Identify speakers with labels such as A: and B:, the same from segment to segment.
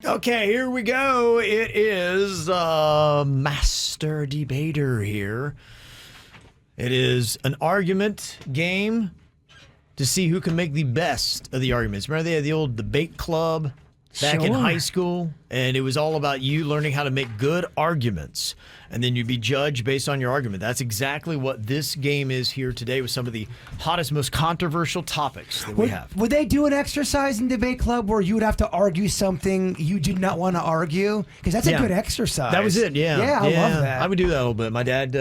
A: Okay, here we go. It is Master Debater here. It is an argument game to see who can make the best of the arguments. Remember they had the old debate club back in high school? And it was all about you learning how to make good arguments. And then you'd be judged based on your argument. That's exactly what this game is here today with some of the hottest, most controversial topics that we have.
B: Would they do an exercise in debate club where you would have to argue something you did not want to argue? Because that's a good exercise.
A: That was it, yeah.
B: Yeah, I love that.
A: I would do that a little bit. My dad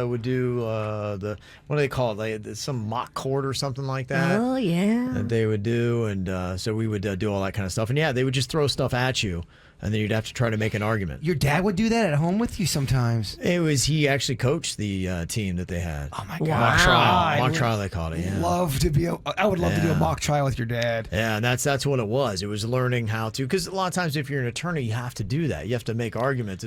A: would do what do they call it? Some mock court or something like that.
C: Oh, yeah.
A: That they would do. And so we would do all that kind of stuff. And yeah, they would just throw stuff at you. And then you'd have to try to make an argument.
B: Your dad would do that at home with you sometimes.
A: He actually coached the team that they had.
B: Oh my God!
A: Mock trial they called it. Yeah.
B: I would love to do a mock trial with your dad.
A: Yeah, and that's what it was. It was learning how to, because a lot of times if you're an attorney, you have to do that. You have to make arguments.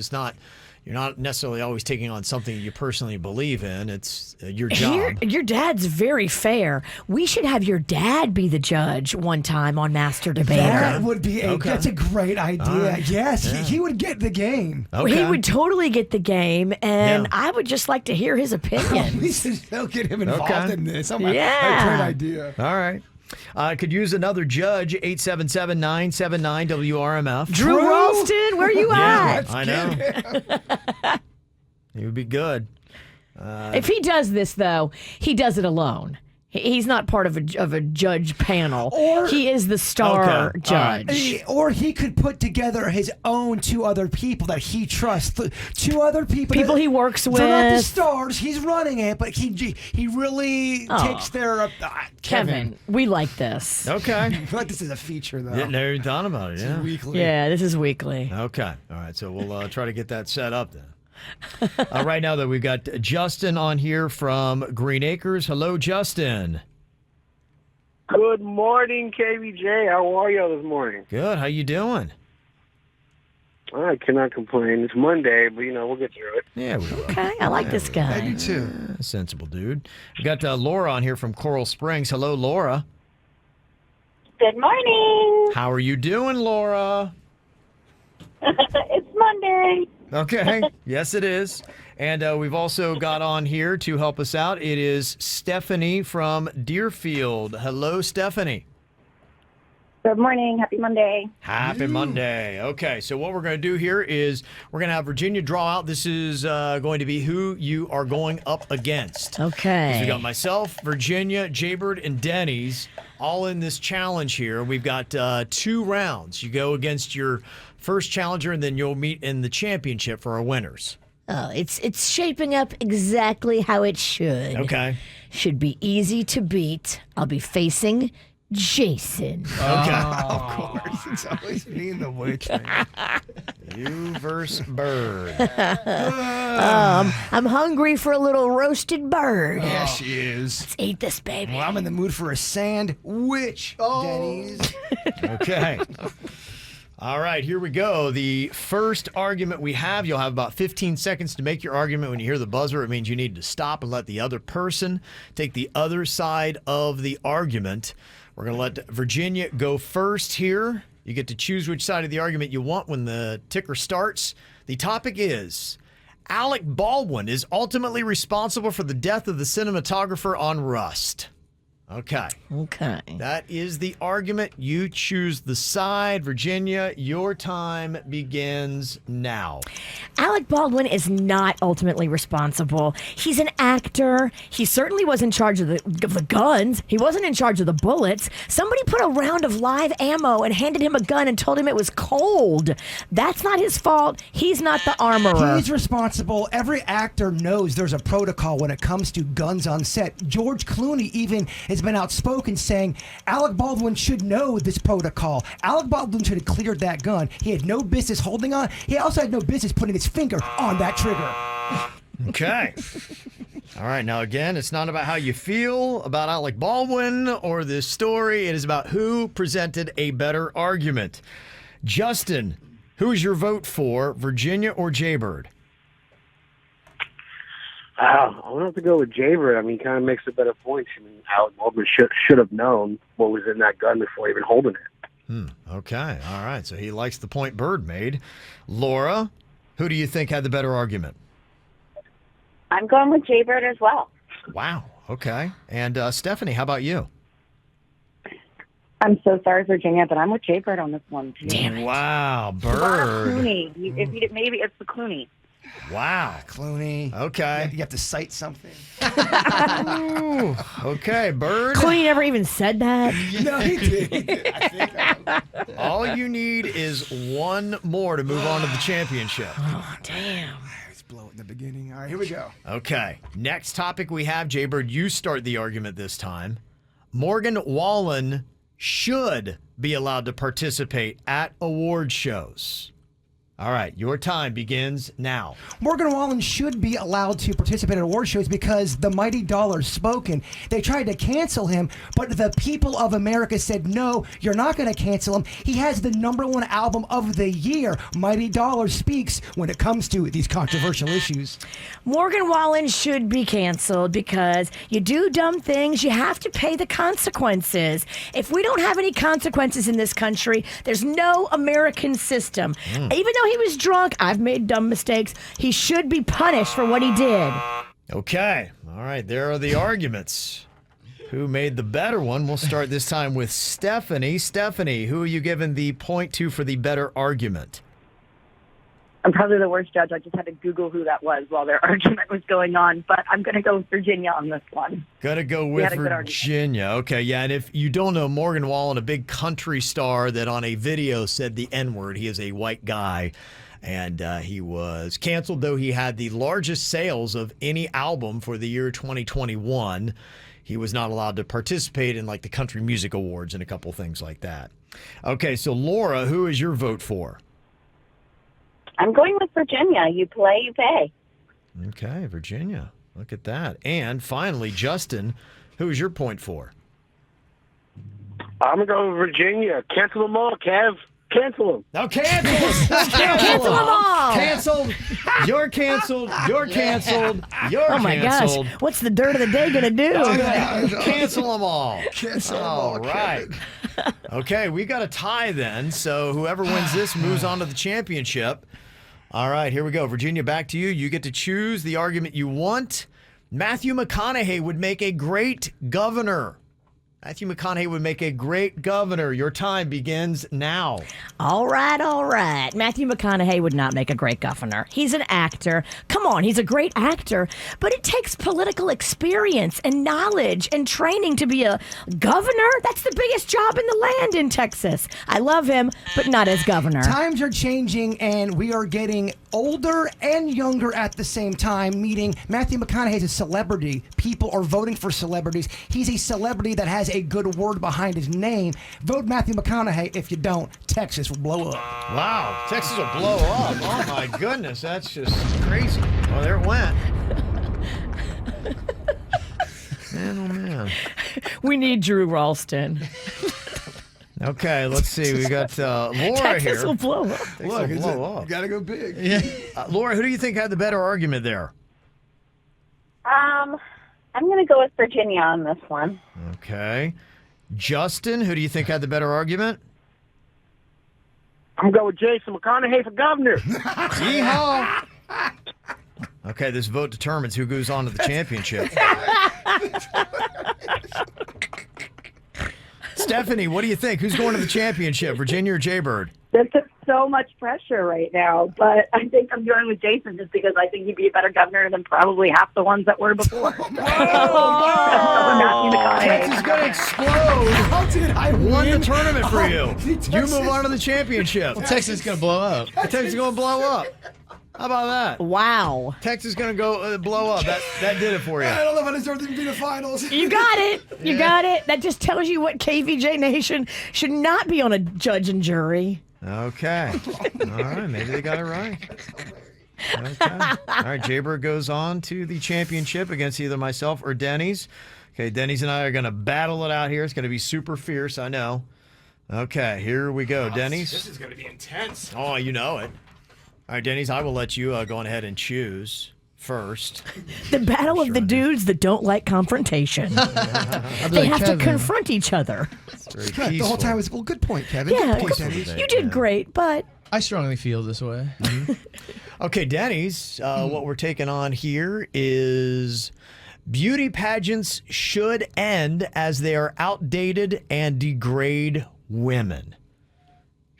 A: You're not necessarily always taking on something you personally believe in. It's your job.
C: Your dad's very fair. We should have your dad be the judge one time on Master Debater.
B: That would be that's a great idea. Right. Yes, he would get the game.
A: Okay.
C: He would totally get the game, and I would just like to hear his opinion.
B: They'll get him involved in this. Great idea.
A: All right. Could use another judge, 877-979-WRMF.
C: Drew Ralston, where you at?
A: I know. He would be good.
C: If he does this, though, he does it alone. He's not part of a judge panel. Or he is the star judge.
B: Right. Or he could put together his own two other people that he trusts. Two other people
C: he works with.
B: They're not the stars. He's running it, but he really takes their...
C: Kevin, we like this.
A: Okay.
B: I feel like this is a feature, though.
A: Yeah, never even thought about it.
B: This is weekly.
C: Yeah, this is weekly.
A: Okay. All right, so we'll try to get that set up then. Right now, though, we've got Justin on here from Green Acres. Hello, Justin.
D: Good morning, KVJ. How are y'all this morning?
A: Good. How you doing?
D: I cannot complain. It's Monday, but, we'll get through it.
A: Yeah, we will.
C: Okay, I like this guy.
B: I do, too.
A: Sensible dude. We got Laura on here from Coral Springs. Hello, Laura.
E: Good morning.
A: How are you doing, Laura?
E: It's Monday.
A: Okay. Yes, it is. And we've also got on here to help us out. It is Stephanie from Deerfield. Hello, Stephanie.
E: Good morning. Happy Monday.
A: Happy Monday. Okay, so what we're going to do here is we're going to have Virginia draw out. This is going to be who you are going up against.
C: Okay.
A: So we got myself, Virginia, Jaybird, and Denny's all in this challenge here. We've got 2 rounds. You go against your first challenger, and then you'll meet in the championship for our winners.
C: Oh, it's shaping up exactly how it should.
A: Okay.
C: Should be easy to beat. I'll be facing Jason.
A: Okay.
B: Of course. It's always me and the witch.
A: You versus Bird.
C: I'm hungry for a little roasted bird.
B: Yeah, she is.
C: Let's eat this, baby.
B: Well, I'm in the mood for a sandwich, Denny's.
A: Okay. All right, here we go. The first argument we have, you'll have about 15 seconds to make your argument. When you hear the buzzer, it means you need to stop and let the other person take the other side of the argument. We're going to let Virginia go first here. You get to choose which side of the argument you want when the ticker starts. The topic is, Alec Baldwin is ultimately responsible for the death of the cinematographer on Rust. Okay. That is the argument. You choose the side. Virginia, your time begins now.
C: Alec Baldwin is not ultimately responsible. He's an actor. He certainly was in charge of the guns. He wasn't in charge of the bullets. Somebody put a round of live ammo and handed him a gun and told him it was cold. That's not his fault. He's not the armorer.
B: He's responsible. Every actor knows there's a protocol when it comes to guns on set. George Clooney even has been outspoken saying Alec Baldwin should know this protocol. Alec Baldwin should have cleared that gun. He had no business holding on. He also had no business putting his finger on that trigger.
A: Okay. All right. Now, again, it's not about how you feel about Alec Baldwin or this story. It is about who presented a better argument. Justin, who is your vote for, Virginia or Jaybird?
D: I'm going to have to go with Jaybird. I mean, he kind of makes a better point. I mean, Alec Baldwin should have known what was in that gun before even holding it.
A: Okay. All right. So he likes the point Bird made. Laura, who do you think had the better argument?
E: I'm going with Jaybird as well.
A: Wow. Okay. And Stephanie, how about you?
E: I'm so sorry, Virginia, but I'm with Jaybird on this one, too.
C: Damn it.
A: Wow,
E: A lot of
A: Bird.
E: Clooney. Maybe it's the Clooney.
A: Wow.
B: Clooney.
A: Okay.
B: You have to cite something.
A: Ooh, okay, Bird.
C: Clooney never even said that.
B: No, he did. I think.
A: All you need is one more to move on to the championship.
C: Oh, damn.
B: Let's blow it in the beginning. All right, here we go.
A: Okay. Next topic we have, Jaybird, you start the argument this time. Morgan Wallen should be allowed to participate at award shows. All right, your time begins now.
B: Morgan Wallen should be allowed to participate in award shows because the mighty dollar's spoken. They tried to cancel him, but the people of America said, no, you're not going to cancel him. He has the #1 album of the year. Mighty Dollar speaks when it comes to these controversial issues.
C: Morgan Wallen should be canceled because you do dumb things, you have to pay the consequences. If we don't have any consequences in this country, there's no American system. Even though he was drunk, I've made dumb mistakes, he should be punished for what he did.
A: Okay. All right, there are the arguments. Who made the better one? We'll start this time with Stephanie. Stephanie, who are you giving the point to for the better argument?
E: I'm probably the worst judge. I just had to Google who that was while their argument was going on, but I'm going to go with Virginia on this one.
A: Gotta go with
E: had a good
A: Virginia. Okay, yeah, and if you don't know, Morgan Wallen, a big country star that on a video said the N-word. He is a white guy, and he was canceled, though he had the largest sales of any album for the year 2021. He was not allowed to participate in, like, the Country Music Awards and a couple things like that. Okay, so Laura, who is your vote for?
E: I'm going with Virginia. You play, you pay.
A: Okay, Virginia. Look at that. And finally, Justin, who is your point for?
D: I'm going to go with Virginia. Cancel them all, Kev. Cancel them.
A: Now cancel them.
C: Cancel them all.
A: Canceled. You're canceled. You're canceled. You're
C: Oh my
A: canceled.
C: gosh, what's the dirt of the day gonna do?
A: Cancel them all.
B: Cancel 'em
A: All
B: all,
A: right. Okay, we got a tie then. So whoever wins this moves on to the championship. All right, here we go. Virginia, back to you. You get to choose the argument you want. Matthew McConaughey would make a great governor. Matthew McConaughey would make a great governor. Your time begins now.
C: All right, all right. Matthew McConaughey would not make a great governor. He's an actor. Come on, he's a great actor. But it takes political experience and knowledge and training to be a governor. That's the biggest job in the land in Texas. I love him, but not as governor.
B: Times are changing, and we are getting older and younger at the same time, meaning Matthew McConaughey is a celebrity. People are voting for celebrities. He's a celebrity that has a good word behind his name. Vote Matthew McConaughey. If you don't, Texas will blow up.
A: Wow, Texas will blow up. Oh my goodness, that's just crazy. Well, there it went. Man, oh man.
C: We need Drew Ralston.
A: Okay, let's see. We got Laura
C: Texas
A: here.
C: will blow up.
A: Texas will blow up.
B: gotta go big.
A: Laura, who do you think had the better argument there?
E: I'm going to go with Virginia on this one.
A: Okay. Justin, who do you think had the better argument?
D: I'm going with Jason McConaughey for governor.
A: Yeehaw! Okay, this vote determines who goes on to the championship. Stephanie, what do you think? Who's going to the championship, Virginia or Jaybird?
E: This is so much pressure right now, but I think I'm going with Jason just because I think he'd be a better governor than probably half the ones that were before. Matthew McConaughey.
A: Texas is going to explode.
B: How did I
A: Won the
B: win?
A: tournament for you.
B: Texas-
A: You move on to the championship.
F: Texas is going to blow up.
A: Texas is going to blow up. How about that?
C: Wow.
A: Texas is going to go blow up. That did it for you.
B: I don't know if I deserve to be in the finals.
C: You got it. You got it. That just tells you what KVJ Nation should not be on a judge and jury.
A: Okay. All right. Maybe they got it right. Okay. All right. Jaybird goes on to the championship against either myself or Denny's. Okay. Denny's and I are going to battle it out here. It's going to be super fierce. I know. Okay. Here we go. Denny's.
B: This is going to be intense.
A: Oh, you know it. All right, Denny's, I will let you go on ahead and choose. first.
C: The battle of the dudes that don't like confrontation. They have to confront each other.
A: Very
B: Right, the whole
A: peaceful.
B: time was, well, good point, Kevin.
C: Yeah,
B: Good point,
C: good-
B: Denny's.
C: you did great, but
F: I strongly feel this way.
A: Okay, Denny's, what we're taking on here is beauty pageants should end as they are outdated and degrade women.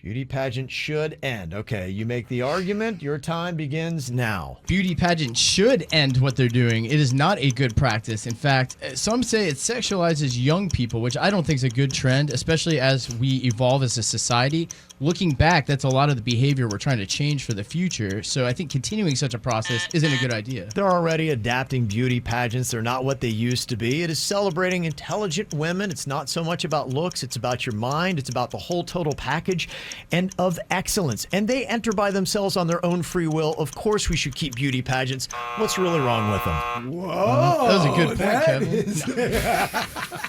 A: Beauty pageant should end. Okay, you make the argument. Your time begins now.
F: Beauty pageant should end what they're doing. It is not a good practice. In fact, some say it sexualizes young people, which I don't think is a good trend, especially as we evolve as a society. Looking back, that's a lot of the behavior we're trying to change for the future. So I think continuing such a process isn't a good idea.
A: They're already adapting beauty pageants. They're not what they used to be. It is celebrating intelligent women. It's not so much about looks. It's about your mind. It's about the whole total package and of excellence. And they enter by themselves on their own free will. Of course we should keep beauty pageants. What's really wrong with them?
B: Whoa.
F: That was a good point, Kevin.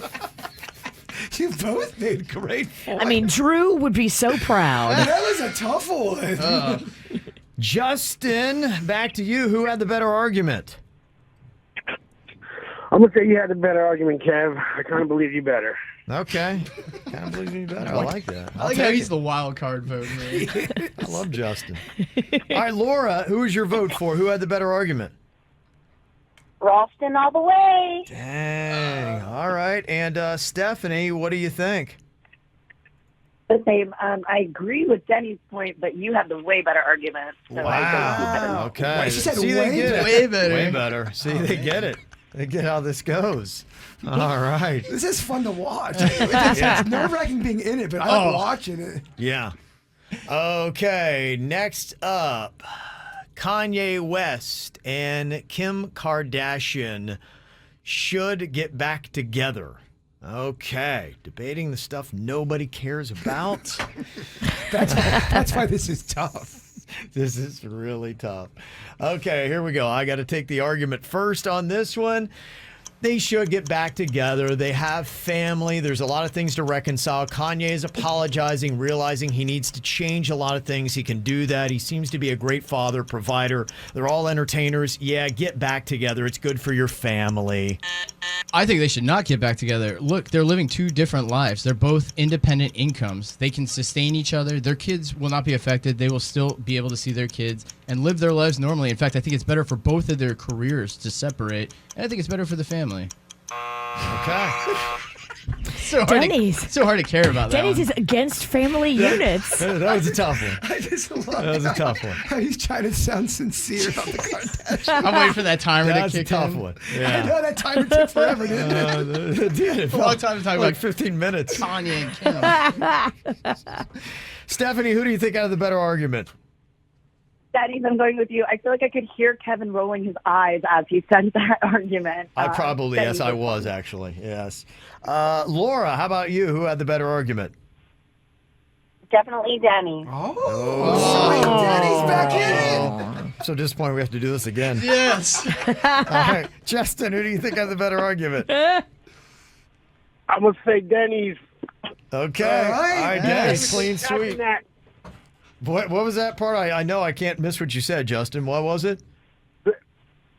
B: You both made great
C: I mean, Drew would be so proud.
B: That was a tough one.
A: Justin, back to you. Who had the better argument?
D: I'm going to say you had the better argument, Kev. I kind of believe you better.
A: Okay. Kind of believe me better. I like that.
F: I like how he's the wild card vote. Man.
A: I love Justin. All right, Laura, who was your vote for? Who had the better argument?
E: Ralston all the way.
A: Dang. All right. And Stephanie, what do you think?
E: The same. I agree with Denny's point, but you have the way better argument. So I
A: Wow. Okay.
B: Wait, she said
A: See,
B: way
A: they get it.
F: Way better.
A: Way better. See, they get it. They get how this goes. All right.
B: This is fun to watch. It's nerve-wracking being in it, but I like watching it.
A: Yeah. Okay. Next up, Kanye West and Kim Kardashian should get back together. Okay. Debating the stuff nobody cares about.
B: That's why this is tough.
A: This is really tough. Okay, here we go. I got to take the argument first on this one. They should get back together. They have family. There's a lot of things to reconcile. Kanye is apologizing, realizing he needs to change a lot of things. He can do that. He seems to be a great father, provider. They're all entertainers. Yeah, get back together. It's good for your family.
F: I think they should not get back together. Look, they're living two different lives. They're both independent incomes. They can sustain each other. Their kids will not be affected. They will still be able to see their kids and live their lives normally. In fact, I think it's better for both of their careers to separate, and I think it's better for the family.
A: Okay.
F: So
C: Denny's.
F: hard to care about that
C: Denny's
F: one.
C: is against family units.
A: That was a tough one.
B: I just love
A: That was a tough one.
B: how he's trying to sound sincere about the Kardashians.
F: I'm waiting for that timer
A: That's
F: to
A: a
F: kick
A: tough
F: in.
A: one.
B: I
A: Yeah.
B: know that timer took forever, didn't it?
A: It did. It
F: A long time to talk
A: like
F: about
A: 15 minutes.
F: Kanye and Kim.
A: Stephanie, who do you think had the better argument?
E: Denny's, I'm going with you. I feel like I could hear Kevin rolling his eyes as he said that argument.
A: I probably,
E: Denny's
A: yes, I
E: was-
A: was actually, yes. Laura, how about you? Who had the better argument?
E: Definitely Denny.
B: Oh, sweet Denny's back in it.
A: I'm so disappointed we have to do this again.
F: Yes.
A: All right, Justin, who do you think had the better argument?
D: I'm going to say Denny's.
A: Okay, all right, Denny's, clean
D: Tapping
A: sweep.
D: that.
A: What was that part? I know I can't miss what you said, Justin. What was it?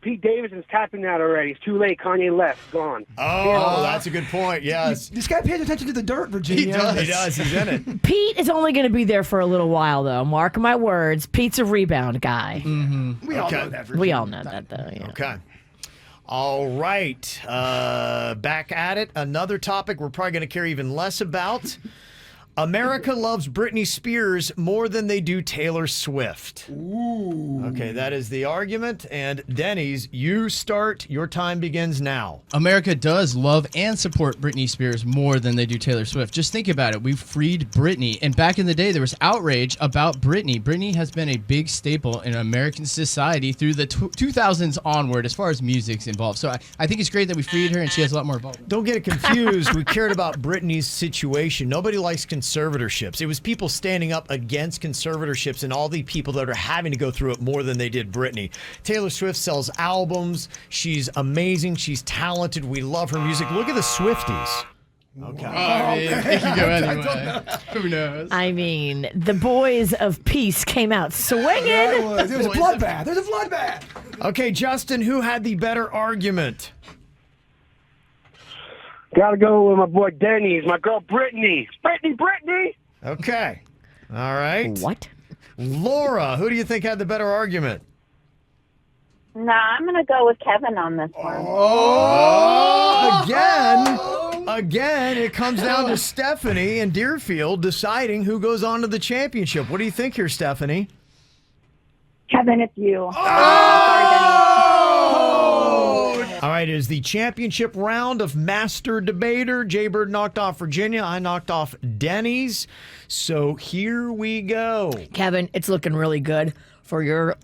D: Pete Davidson's tapping that already. It's too late. Kanye left. Gone.
A: Oh, that's a good point. Yes.
B: This guy pays attention to the dirt, Virginia.
A: He does. He's in it.
C: Pete is only going to be there for a little while, though. Mark my words. Pete's a rebound guy.
B: We all
A: Okay.
B: know that, Virginia.
C: We all know that, though. Yeah.
A: Okay. All right. Back at it. Another topic we're probably going to care even less about. America loves Britney Spears more than they do Taylor Swift. Ooh. Okay, that is the argument. And Denny's, you start. Your time begins now.
F: America does love and support Britney Spears more than they do Taylor Swift. Just think about it. We freed Britney. And back in the day, there was outrage about Britney. Britney has been a big staple in American society through the 2000s onward as far as music's involved. So I think it's great that we freed her and she has a lot more involvement.
A: Don't get it confused. We cared about Britney's situation. Nobody likes conservatorships. It was people standing up against conservatorships and all the people that are having to go through it more than they did Britney. Taylor Swift sells albums. She's amazing. She's talented. We love her music. Look at the Swifties. Okay.
F: I mean, it can go anyway. Who knows?
C: I mean, the boys of peace came out swinging.
B: There was a bloodbath. There's a bloodbath.
A: Okay, Justin, who had the better argument?
D: Gotta go with my boy Denny's, my girl Brittany. Brittany!
A: Okay. All right.
C: What?
A: Laura, who do you think had the better argument?
E: Nah, I'm going to go with Kevin on this one.
A: Again, it comes down to Stephanie and Deerfield deciding who goes on to the championship. What do you think here, Stephanie?
E: Kevin, it's you.
A: All right, it is the championship round of Master Debater. Jaybird knocked off Virginia. I knocked off Denny's. So here we go.
C: Kevin, it's looking really good for your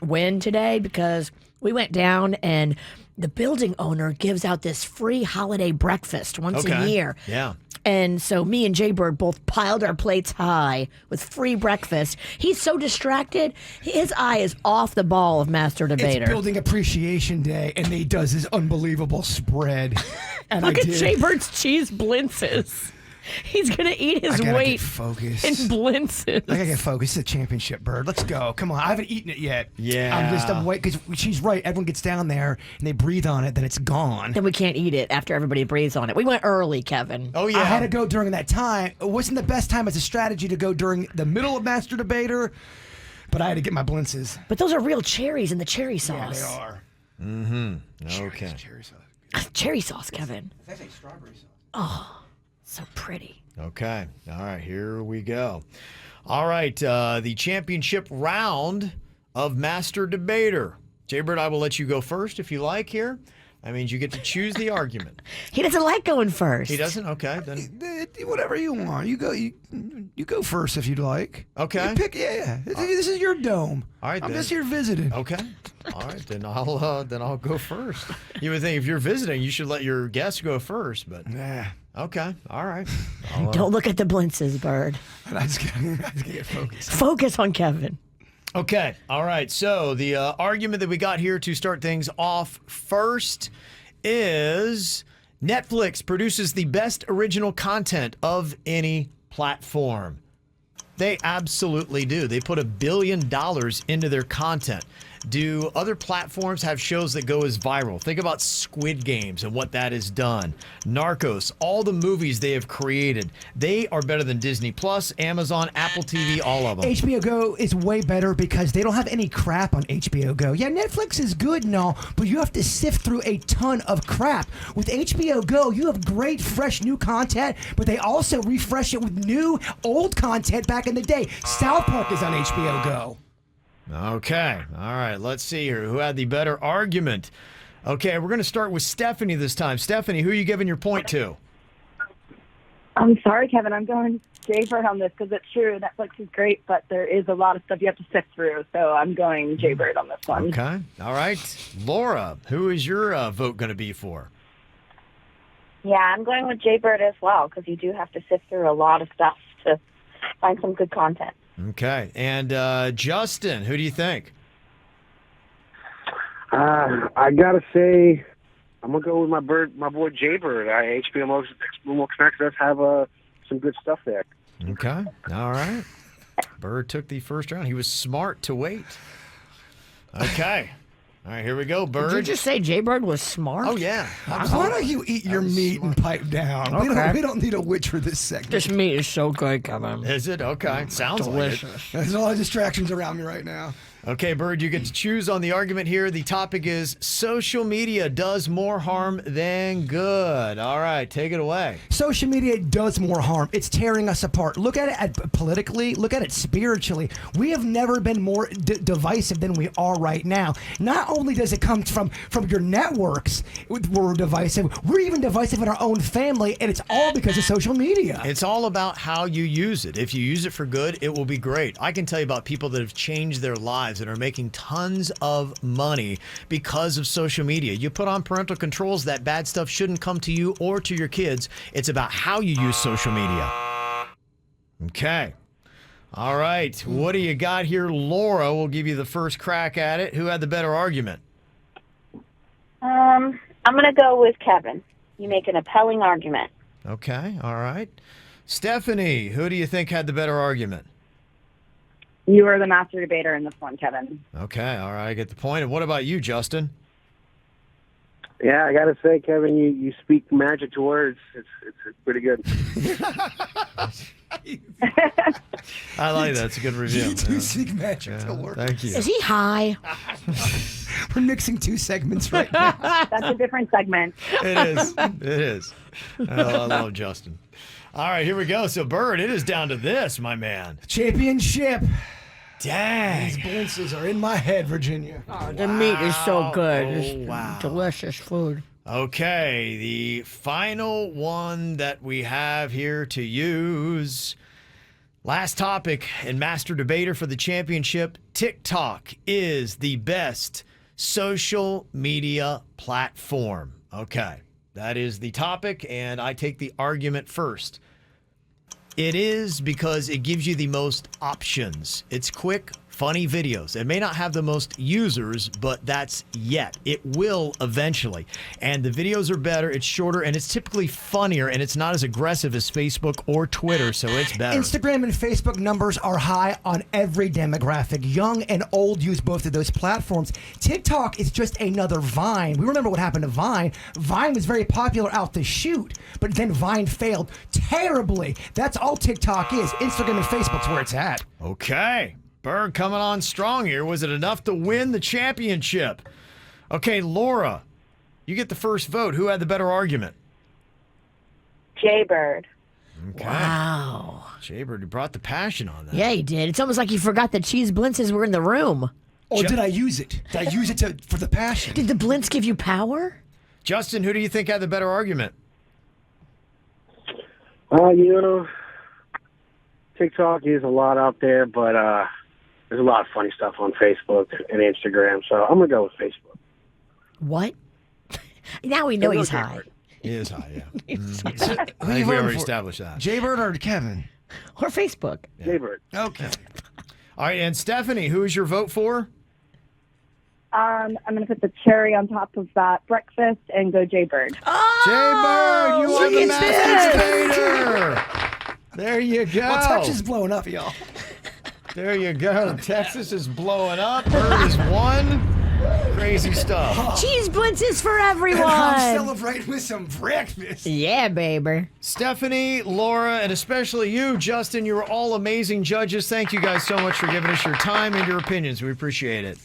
C: win today because we went down and the building owner gives out this free holiday breakfast once a year.
A: Yeah.
C: And so me and Jaybird both piled our plates high with free breakfast. He's so distracted, his eye is off the ball of Master Debater.
B: It's Building Appreciation Day, and he does his unbelievable spread. And
C: Look
B: I
C: at
B: did.
C: Jaybird's cheese blintzes. He's going to eat his
B: I gotta
C: weight
B: get focused.
C: in blintzes.
B: I gotta get focused. It's a championship, Bird. Let's go. Come on. I haven't eaten it yet.
A: Yeah.
B: I'm waiting because she's right. Everyone gets down there and they breathe on it, then it's gone.
C: Then we can't eat it after everybody breathes on it. We went early, Kevin.
A: Oh, yeah.
B: I had to go during that time. It wasn't the best time as a strategy to go during the middle of Master Debater, but I had to get my blintzes.
C: But those are real cherries in the cherry
B: Yeah, they
C: sauce.
B: are.
A: Okay.
B: Cherry sauce.
C: Cherry sauce, Kevin.
B: That's like strawberry sauce.
C: So pretty.
A: Okay. All right. Here we go. All right. The championship round of Master Debater. Jaybird, I will let you go first if you like here. That means you get to choose the argument.
C: He doesn't like going first.
A: He doesn't? Okay. Then.
B: Whatever you want. You go first if you'd like.
A: Okay.
B: You pick, yeah. This is your dome.
A: All right,
B: I'm
A: then.
B: just here visiting.
A: Okay. All right. Then I'll go first. You would think if you're visiting, you should let your guests go first, but.
B: Nah.
A: Okay. All right.
C: Don't look at the blintzes, Bird.
B: I just gotta get focused.
C: Focus on Kevin.
A: Okay. All right. So the argument that we got here to start things off first is Netflix produces the best original content of any platform. They absolutely do. They put $1 billion into their content. Do other platforms have shows that go as viral? Think about Squid Games and what that has done. Narcos, all the movies they have created. They are better than Disney Plus, Amazon, Apple TV, all of them.
B: HBO Go is way better because they don't have any crap on HBO Go. Yeah, Netflix is good and all, but you have to sift through a ton of crap. With HBO Go, you have great, fresh, new content, but they also refresh it with new, old content back in the day. South Park is on HBO Go.
A: Okay. All right. Let's see here. Who had the better argument? Okay. We're going to start with Stephanie this time. Stephanie, who are you giving your point to?
E: I'm sorry, Kevin. I'm going Jaybird on this because it's true. Netflix is great, but there is a lot of stuff you have to sift through. So I'm going Jaybird on this one.
A: Okay. All right. Laura, who is your vote going to be for?
E: Yeah, I'm going with Jaybird as well because you do have to sift through a lot of stuff to find some good content.
A: Okay. And Justin, who do you think?
D: I gotta say, I'm gonna go with my boy Jaybird. HBO Max does have some good stuff there.
A: Okay. All right. Bird took the first round. He was smart to wait. Okay. All right, here we go, Bird.
C: Did you just say Jaybird was smart?
A: Oh, yeah.
B: Why don't you eat your meat and pipe down?
C: Okay.
B: We don't need a witch for this segment.
C: This meat is so good, Kevin.
A: Is it? Okay. Sounds like it.
C: Delicious.
B: There's a lot of distractions around me right now.
A: Okay, Bird, you get to choose on the argument here. The topic is social media does more harm than good. All right, take it away.
B: Social media does more harm. It's tearing us apart. Look at it politically. Look at it spiritually. We have never been more divisive than we are right now. Not only does it come from your networks, we're divisive. We're even divisive in our own family, and it's all because of social media.
A: It's all about how you use it. If you use it for good, it will be great. I can tell you about people that have changed their lives and are making tons of money because of social media. You put on parental controls, that bad stuff shouldn't come to you or to your kids. It's about how you use social media. Okay. All right. What do you got here? Laura will give you the first crack at it. Who had the better argument?
E: I'm going to go with Kevin. You make an appelling argument.
A: Okay. All right. Stephanie, who do you think had the better argument?
E: You are the master debater in this one, Kevin.
A: Okay, all right, I get the point. And what about you, Justin?
D: Yeah, I gotta say, Kevin, you speak magic to words. It's pretty good.
A: I like that. It's a good review.
B: You do
A: Yeah.
B: speak magic
A: Yeah,
B: to work.
A: thank you.
C: Is he high?
B: We're mixing two segments right now.
E: That's a different segment.
A: It is. It is. I love Justin. All right, here we go. So, Bird, it is down to this, my man.
B: Championship.
A: Dang.
B: These blintzes are in my head, Virginia.
C: Oh, the meat is so good.
A: Oh,
C: It's
A: wow.
C: delicious food.
A: Okay, the final one that we have here to use. Last topic and master debater for the championship. TikTok is the best social media platform. Okay, that is the topic, and I take the argument first. It is because it gives you the most options. It's quick, funny videos. It may not have the most users, but that's yet. It will eventually. And the videos are better, it's shorter, and it's typically funnier, and it's not as aggressive as Facebook or Twitter, so it's better.
B: Instagram and Facebook numbers are high on every demographic. Young and old use both of those platforms. TikTok is just another Vine. We remember what happened to Vine. Vine was very popular out the chute, but then Vine failed terribly. That's all TikTok is. Instagram and Facebook's where it's at.
A: Okay. Berg coming on strong here. Was it enough to win the championship? Okay, Laura, you get the first vote. Who had the better argument?
E: Jaybird.
A: Okay.
C: Wow.
A: Jaybird, you brought the passion on that.
C: Yeah, he did. It's almost like he forgot that cheese blintzes were in the room.
B: Or did I use it? Did I use it for the passion?
C: Did the blintz give you power?
A: Justin, who do you think had the better argument?
D: TikTok is a lot out there, but there's a lot of funny stuff on Facebook and Instagram, so I'm gonna go with Facebook.
C: What? Now we know he's
D: Okay.
C: high.
A: He is high, yeah.
B: Who
A: I
B: you
A: think we
B: voting
A: already
B: for?
A: established that.
B: Jaybird or Kevin?
C: Or Facebook.
D: Jaybird.
B: Okay.
A: All right, and Stephanie, who is your vote for?
E: I'm going to put the cherry on top of that breakfast and go Jaybird.
C: Oh,
A: Jaybird, you are
C: look
A: the
C: at
A: master debater. There you go.
B: Well, Texas is blowing up, y'all.
A: There you go. Texas is blowing up. Bird is one. Crazy stuff.
C: Cheese blintzes for
B: And I'm
C: everyone.
B: celebrating with some breakfast.
C: Yeah, baby.
A: Stephanie, Laura, and especially you, Justin, you were all amazing judges. Thank you guys so much for giving us your time and your opinions. We appreciate it.